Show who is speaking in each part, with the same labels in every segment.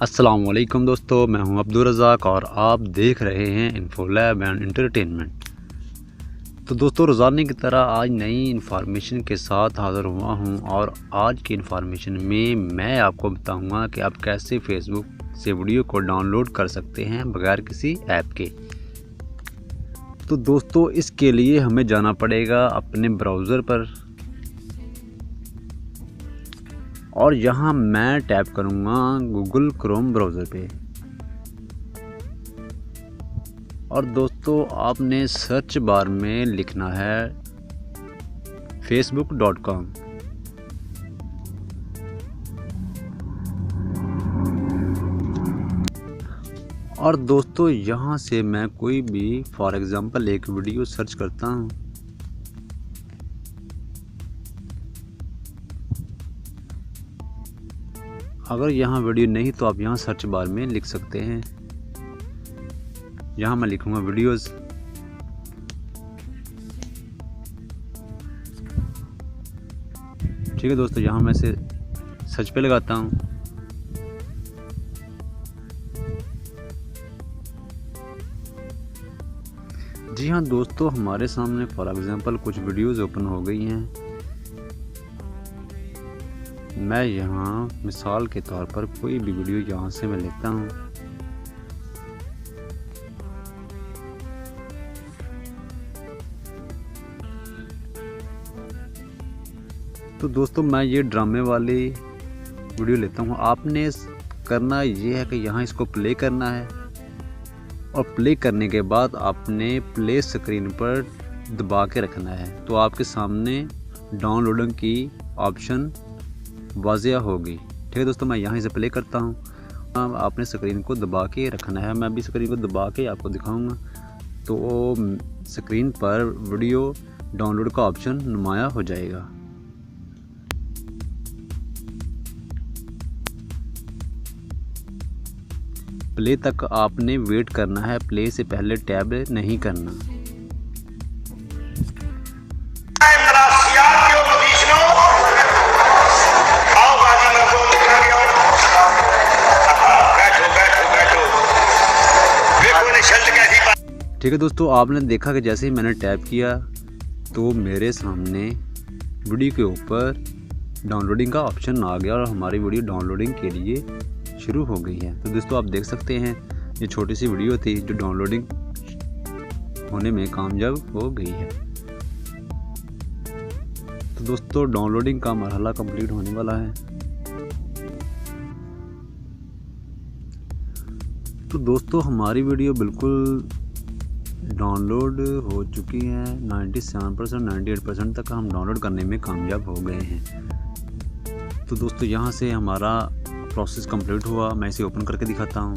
Speaker 1: अस्सलामुअलैकुम दोस्तों, मैं हूं अब्दुल रज़ाक और आप देख रहे हैं इन्फोलैब एंड एंटरटेनमेंट। तो दोस्तों, रोज़ाना की तरह आज नई इन्फॉर्मेशन के साथ हाज़िर हुआ हूं और आज की इन्फॉर्मेशन में मैं आपको बताऊंगा कि आप कैसे फेसबुक से वीडियो को डाउनलोड कर सकते हैं बगैर किसी ऐप के। तो दोस्तों, इसके लिए हमें जाना पड़ेगा अपने ब्राउज़र पर और यहाँ मैं टैप करूँगा गूगल क्रोम ब्राउज़र पे। और दोस्तों, आपने सर्च बार में लिखना है facebook.com। और दोस्तों, यहाँ से मैं कोई भी फॉर एग्ज़ाम्पल एक वीडियो सर्च करता हूँ। अगर यहाँ वीडियो नहीं तो आप यहाँ सर्च बार में लिख सकते हैं। यहाँ मैं लिखूँगा वीडियोज़। ठीक है दोस्तों, यहाँ मैं से सर्च पे लगाता हूँ। जी हाँ दोस्तों, हमारे सामने फॉर एग्ज़ाम्पल कुछ वीडियोज़ ओपन हो गई हैं। मैं यहाँ मिसाल के तौर पर कोई भी वीडियो यहाँ से मैं लेता हूँ। तो दोस्तों, मैं ये ड्रामे वाली वीडियो लेता हूँ। आपने करना ये है कि यहाँ इसको प्ले करना है और प्ले करने के बाद आपने प्ले स्क्रीन पर दबा के रखना है, तो आपके सामने डाउनलोडिंग की ऑप्शन वाज़िया होगी। ठीक है दोस्तों, मैं यहाँ से प्ले करता हूँ। अब आपने स्क्रीन को दबा के रखना है। मैं भी स्क्रीन को दबा के आपको दिखाऊंगा, तो स्क्रीन पर वीडियो डाउनलोड का ऑप्शन नुमाया हो जाएगा। प्ले तक आपने वेट करना है, प्ले से पहले टैब नहीं करना। ठीक है दोस्तों, आपने देखा कि जैसे ही मैंने टैप किया तो मेरे सामने वीडियो के ऊपर डाउनलोडिंग का ऑप्शन आ गया और हमारी वीडियो डाउनलोडिंग के लिए शुरू हो गई है। तो दोस्तों, आप देख सकते हैं ये छोटी सी वीडियो थी जो डाउनलोडिंग होने में कामयाब हो गई है। तो दोस्तों, डाउनलोडिंग का मरहला कंप्लीट होने वाला है। तो दोस्तों, हमारी वीडियो बिल्कुल डाउनलोड हो चुकी है। 97% 98% तक हम डाउनलोड करने में कामयाब हो गए हैं। तो दोस्तों, यहाँ से हमारा प्रोसेस कंप्लीट हुआ। मैं इसे ओपन करके दिखाता हूँ।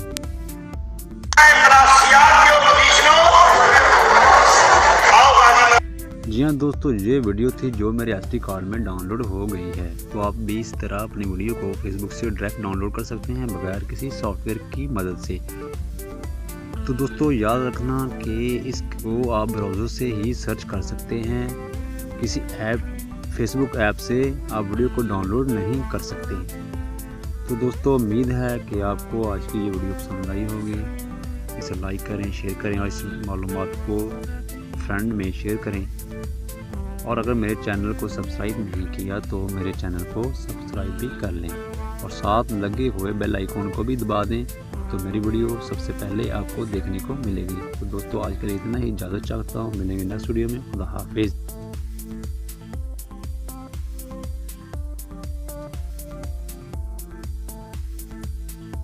Speaker 1: जी हाँ दोस्तों, ये वीडियो थी जो मेरे SD कार्ड में डाउनलोड हो गई है। तो आप भी इस तरह अपनी वीडियो को फेसबुक से डायरेक्ट डाउनलोड कर सकते हैं बगैर किसी सॉफ्टवेयर की मदद से। तो दोस्तों, याद रखना कि इसको आप ब्राउज़र से ही सर्च कर सकते हैं। किसी फेसबुक ऐप से आप वीडियो को डाउनलोड नहीं कर सकते। तो दोस्तों, उम्मीद है कि आपको आज की ये वीडियो पसंद आई होगी। इसे लाइक करें, शेयर करें और इस मालूमात को फ्रेंड में शेयर करें। और अगर मेरे चैनल को सब्सक्राइब नहीं किया तो मेरे चैनल को सब्सक्राइब भी कर लें और साथ लगे हुए बेल आइकॉन को भी दबा दें, तो मेरी वीडियो सबसे पहले आपको देखने को मिलेगी। तो दोस्तों, आज के लिए इतना ही। इजाज़त चाहता हूँ। मिलेंगे नेक्स्ट वीडियो में। खुदा हाफिज़।